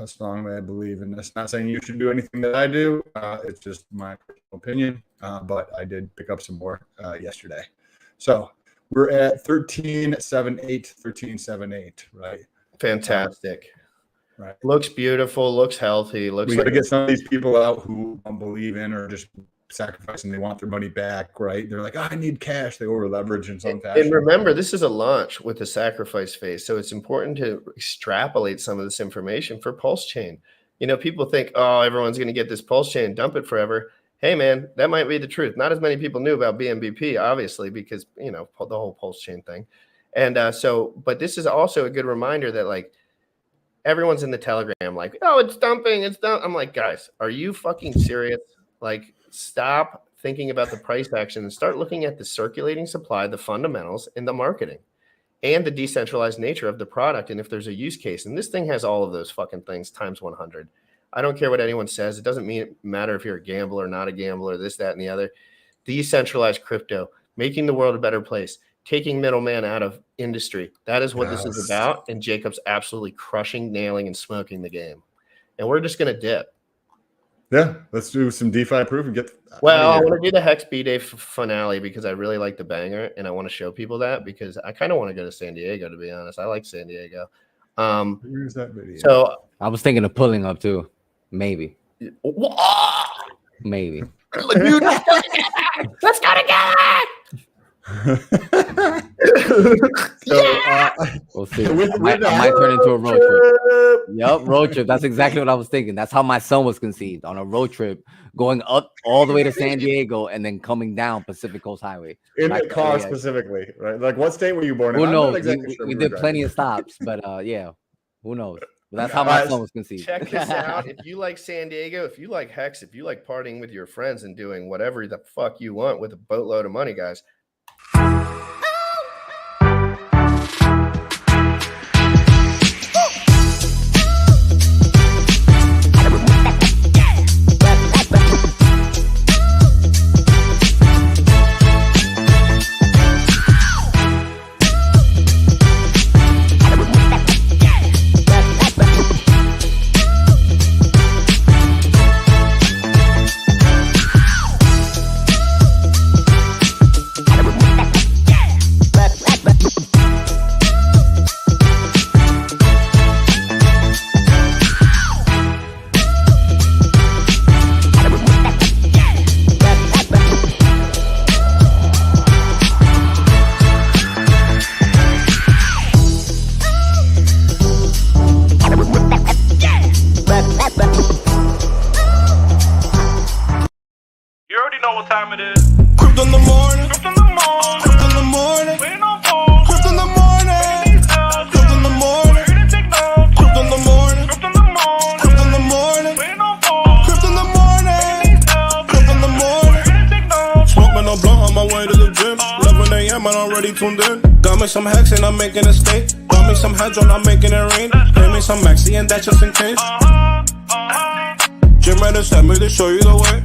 strongly I believe in this. Not saying you should do anything that I do. It's just my personal opinion. But I did pick up some more yesterday. So we're at 13.78, right? Fantastic. Right. Looks beautiful. Looks healthy. We got to get some of these people out who don't believe in or just sacrificing. They want their money back, right? They're like, I need cash. They over leverage in some fashion. And remember, this is a launch with a sacrifice phase. So it's important to extrapolate some of this information for Pulse Chain. People think, oh, everyone's going to get this Pulse Chain, dump it forever. Hey, man, that might be the truth. Not as many people knew about BNBP, obviously, because, the whole Pulse Chain thing. And but this is also a good reminder that, like, everyone's in the Telegram like, oh, it's dumping. It's dump. I'm like, guys, are you fucking serious? Like, stop thinking about the price action and start looking at the circulating supply, the fundamentals, and the marketing, and the decentralized nature of the product. And if there's a use case, and this thing has all of those fucking things times 100. I don't care what anyone says. It doesn't matter if you're a gambler or not a gambler, this, that, and the other. Decentralized crypto, making the world a better place, taking middleman out of industry. That is what this is about. And Jacob's absolutely crushing, nailing, and smoking the game. And we're just going to dip. Yeah, let's do some DeFi proof and get. Well, I want to do the Hex B-Day finale because I really like the banger, and I want to show people that because I kind of want to go to San Diego, to be honest. I like San Diego. Here's that video. So I was thinking of pulling up too. Maybe. Maybe. Let's go together. We'll see. With I might that- turn into a road trip. Yep, road trip. That's exactly what I was thinking. That's how my son was conceived, on a road trip, going up all the way to San Diego and then coming down Pacific Coast Highway. in Back the to car LAX. specifically, right? Like, what state were you born in? Who I'm not knows? exactly sure We where did you were plenty driving. of stops, but yeah, who knows? But that's how my son was conceived. Check this out. If you like San Diego, if you like Hex, if you like partying with your friends and doing whatever the fuck you want with a boatload of money, guys. You already know what time it is. Crypt in the morning. Crypt in the morning. Crypt in the morning. Waiting on phone. Crypt in the morning. Crypt in the morning. Ready to take notes. Crypt in the morning. Crypt in the morning. Crypt in the morning. Waiting on phone. Crypt in the morning. Crypt in the morning. Ready to take notes. Smoking a blunt on my way to the gym. 11 a.m. and I'm already tuned in. Got me some hex and I'm making a steak. Got me some hedron, I'm making it rain. Pay me some maxi and that's just in case. Jim ready to send me to show you the way.